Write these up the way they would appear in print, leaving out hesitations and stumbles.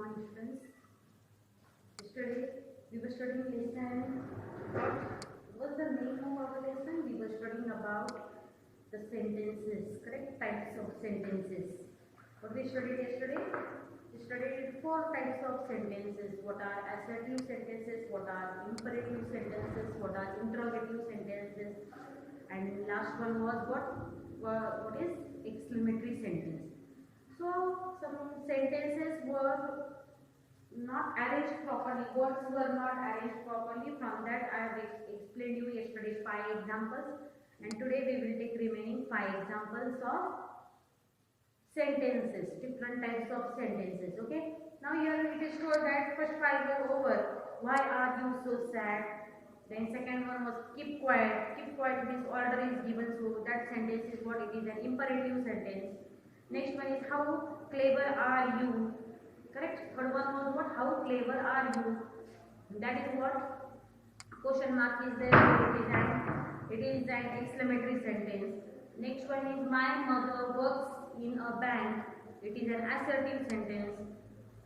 morning students. Yesterday we were studying lesson. What was the name of our lesson? We were studying about the sentences, correct? Types of sentences. What we studied yesterday? We studied 4 types of sentences. What are assertive sentences? What are imperative sentences? What are interrogative sentences? And last one was what is exclamatory sentence. So some sentences were not arranged properly, words were not arranged properly. From that I have explained you yesterday 5 examples, and today we will take remaining 5 examples of sentences, different types of sentences. Okay, now here it is told that first 5 were over. Why are you so sad? Then second one was keep quiet. Keep quiet means order is given, so that sentence is what it is, an imperative sentence. Next one is how clever are you? Correct. Third one was what? How clever are you? That is what? Question mark is there. It is an exclamatory sentence. Next one is my mother works in a bank. It is an assertive sentence.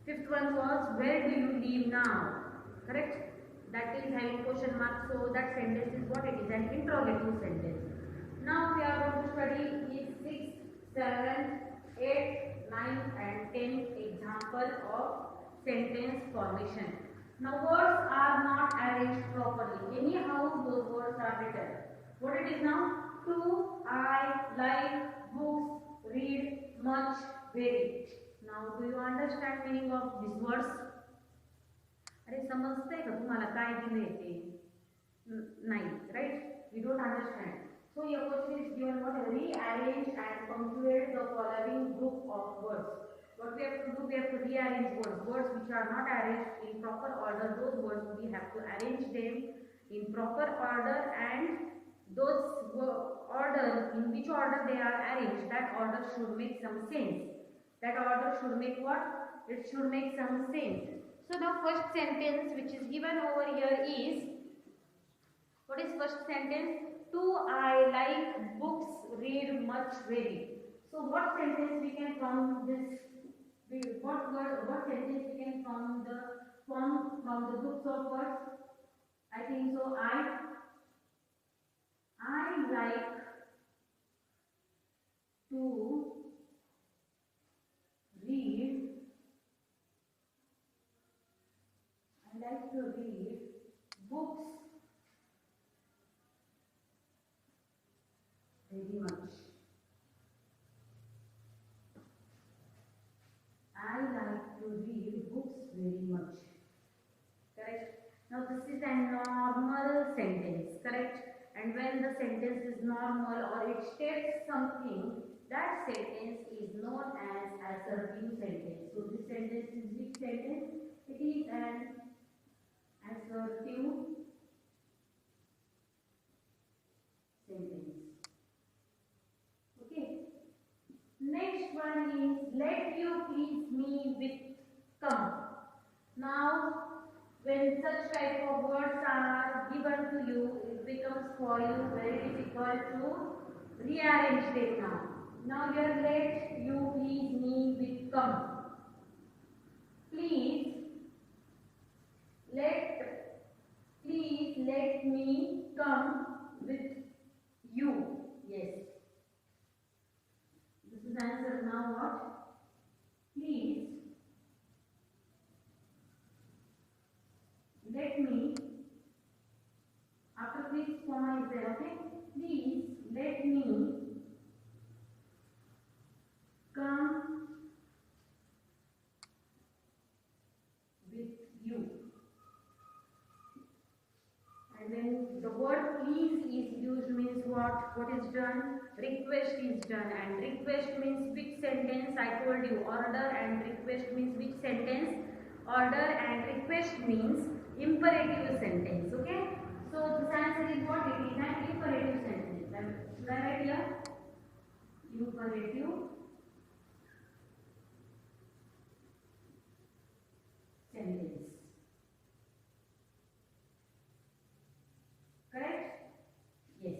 Fifth one was where do you live now? Correct. That is having question mark. So that sentence is what? It is an interrogative sentence. Now we are going to study is 6, 7, 8, 9 and 10 example of sentence formation. Now words are not arranged properly. Anyhow those words are written. What it is now? To, I, like, books, read, much, very. Now do you understand meaning of these words? अरे समजतंय का तुम्हाला काय दिलंय ते? नाही, right? We don't understand. So your question is given what? Rearrange and punctuate the following group of words. What we have to do? We have to rearrange words. Words which are not arranged in proper order, those words we have to arrange them in proper order, and those order, in which order they are arranged, that order should make some sense. That order should make what? It should make some sense. So the first sentence which is given over here is, what is first sentence? To, I like books, read much, very. So what sentence we can form this? What sentence we can form from the groups of words? I think so. I like to read. I like to read books very much. I like to read books very much. Correct. Now this is a normal sentence. Correct. And when the sentence is normal or it states something, that sentence is known as assertive sentence. So this sentence is which sentence? It is an assertive sentence. Okay. Next one is let you please me with come. Now when such type of words are given to you, it becomes for you very difficult to rearrange them now. Now here let you please me with come. Please let me come with you. Yes. This is answer. Now what? Please let me, after this comma is there, okay? Please let me come with you. And when the word please is used means what? What is done? Request is done, and request means which sentence? I told you order, and request means which sentence? Order, and request means imperative sentence. Okay, so this answer is what? It is an imperative sentence. Should I write here? Imperative sentence. Correct? Yes.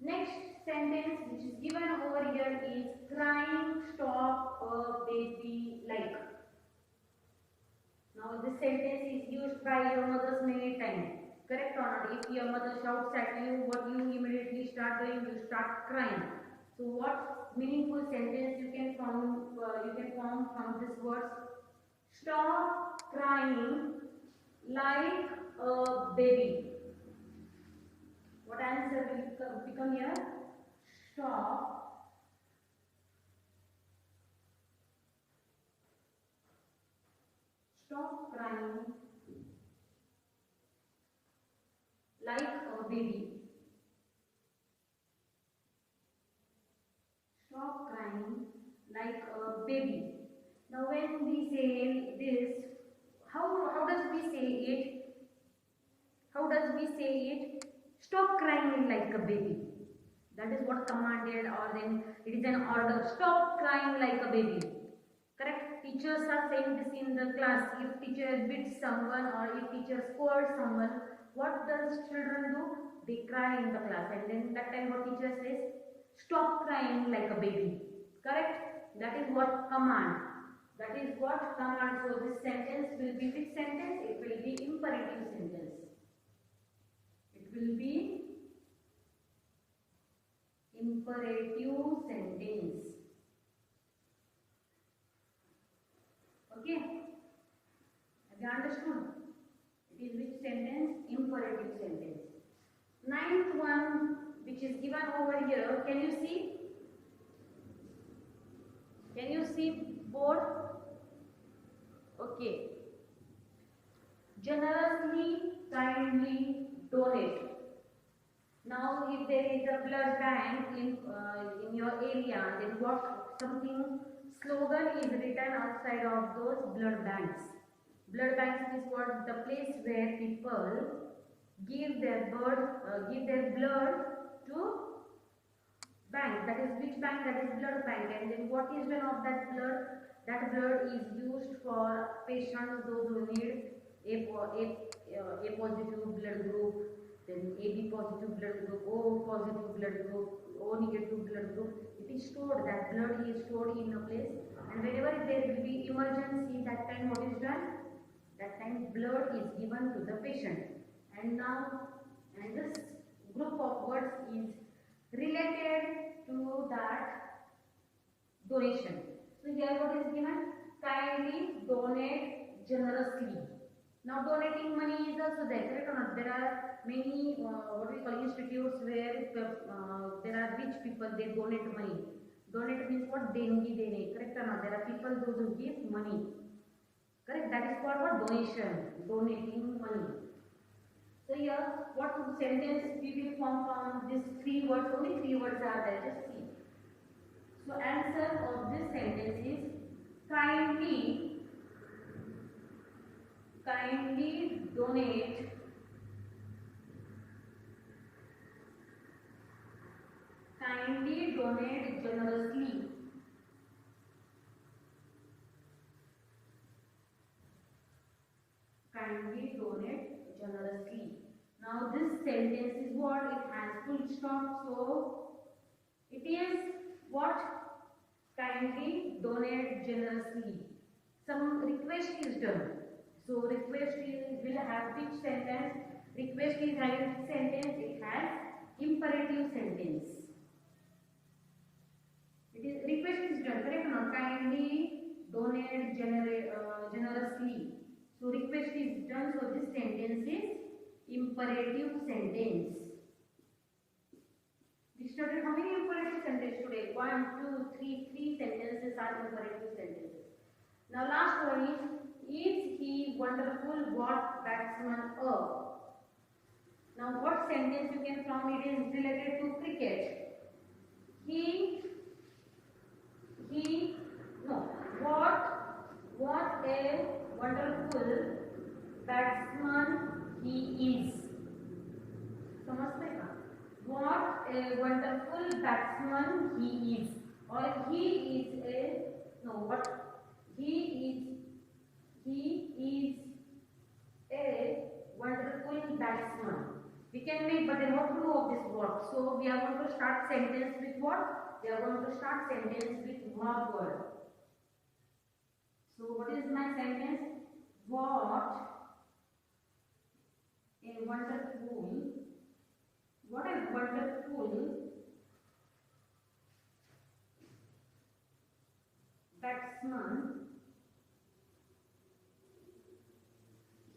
Next sentence which is given over here is crying stop a baby like. your mother's many times. Correct or not? If your mother shouts at you, what you immediately start doing? You start crying. So what meaningful sentence you can form? From this words. Stop crying like a baby. What answer will become here? Stop crying like a baby. Stop crying like a baby. Now when we say this, how does we say it? How does we say it? Stop crying like a baby. That is what commanded, or then it is an order. Stop crying like a baby. Correct? Teachers are saying this in the class. If teacher beats someone or if teacher scolds someone, what does children do? They cry in the class, and then that time what teacher says? Stop crying like a baby. Correct? That is what command. That is what command. So this sentence will be which sentence? It will be imperative sentence. It will be imperative sentence. Okay? Have you understood? It is which sentence? Imperative sentence. Ninth one, which is given over here. Can you see? Can you see board? Okay. Generously, kindly donate. Now, if there is a blood bank in your area, then what something slogan is written outside of those blood banks. Blood banks is what? The place where people give their blood to bank. That is which bank? That is blood bank. And then what is done of that blood? That blood is used for patients, those who need A positive blood group, then AB positive blood group, O positive blood group, O negative blood group. It is stored. That blood is stored in a place, and whenever there will be emergency, that time what is done? That time blood is given to the patient. And now, and this group of words is related to that donation. So here what is given? Kindly donate generously. Now donating money is also there, correct or not? There are many what we call institutes where there are rich people, they donate money. Donate means what? Dengi dene, correct or not? There are people those who give money. Correct? That is called what? Donation. Donating money. So here, what sentence we will form from these three words? Only three words are there. Just see. So answer of this sentence is kindly donate generously. Kindly donate generously. Now this sentence is what? It has full stop. So it is what? Kindly donate generously. Some request is done. So request will have which sentence? Request is having which sentence? It has imperative sentence. It is request is done, correct or not? Kindly donate generously. So request is done. So this sentence is imperative sentence. We studied how many imperative sentences today? 1, 2, 3. 3 sentences are imperative sentences. Now last one is he wonderful? What batsman a? Now what sentence you can form? It is related to cricket. What a wonderful batsman he is. समझते हैं? What a wonderful batsman he is. Or he is a wonderful batsman. We can make, but then what to do of this word? So we are going to start sentence with what? We are going to start sentence with verb word. So what is my sentence? What a wonderful, what a wonderful batsman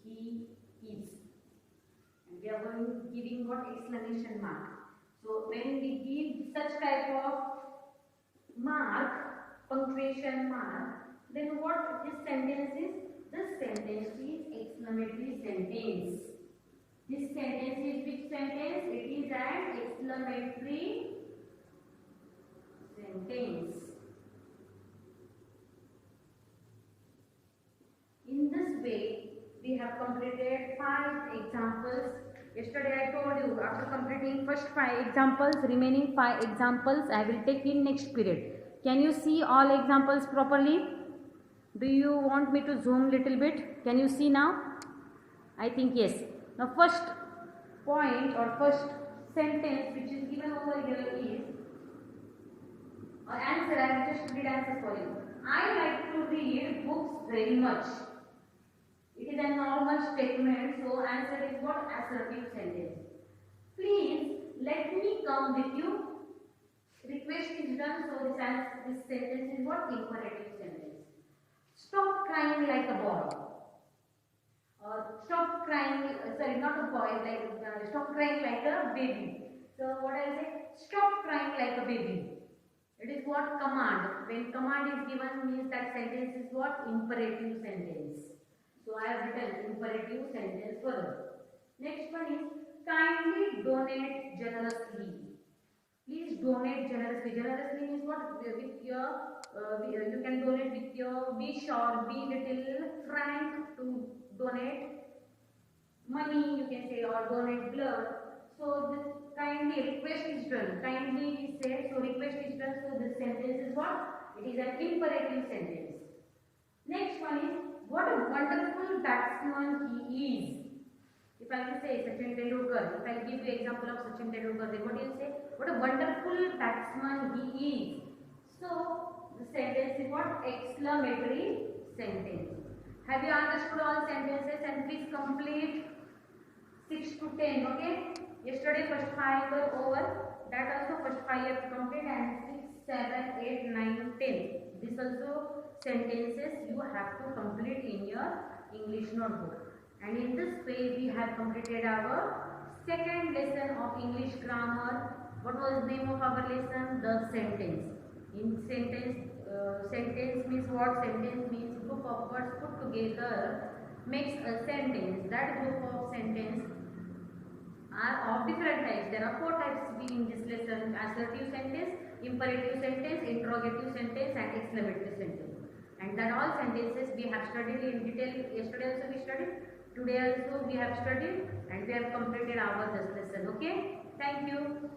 he is. And we are giving what exclamation mark. So when we give such type of mark, punctuation mark, then what this sentence is? This sentence is exclamatory sentence. This sentence is which sentence? It is an exclamatory sentence. In this way, we have completed 5 examples. Yesterday I told you, after completing first 5 examples, remaining 5 examples I will take in next period. Can you see all examples properly? Do you want me to zoom little bit? Can you see now? I think yes. Now first point or first sentence which is given over here is answer. I have just read answer for you. I like to read books very much. It is a normal statement, so answer is what? Assertive sentence. Please let me come with you. Request is done, so this sentence is what? Imperative sentence. Stop crying like a boy. Stop crying, sorry, not a boy, like stop crying like a baby. So what I say? Stop crying like a baby. It is what? Command. When command is given, means that sentence is what? Imperative sentence. So I have written imperative sentence further. Next one is kindly donate generously. Please donate generously. Generously means what? With your you can donate with your, be sure, be little frank to donate money, you can say, or donate blood. So this kindly request is done. Kindly is said, so request is done. So this sentence is what? It is an imperative sentence. Next one is what a wonderful batsman he is. If I will say Sachin Tendulkar, if I give you example of Sachin Tendulkar, then what do you say? What a wonderful batsman he is. So the sentence is what? Exclamatory sentence. Have you understood all sentences? And please complete 6 to 10. Okay. Yesterday first 5 were over. That also first 5 you have to complete, and 6, 7, 8, 9, 10. This also sentences you have to complete in your English notebook. And in this way we have completed our second lesson of English grammar. What was the name of our lesson? The sentence. In sentence means what? Sentence means group of words put together makes a sentence. That group of sentence are of different types. There are 4 types in this lesson: assertive sentence, imperative sentence, interrogative sentence, and exclamatory sentence. And that all sentences we have studied in detail. Yesterday also we studied, today also we have studied, and we have completed our this lesson. Okay, thank you.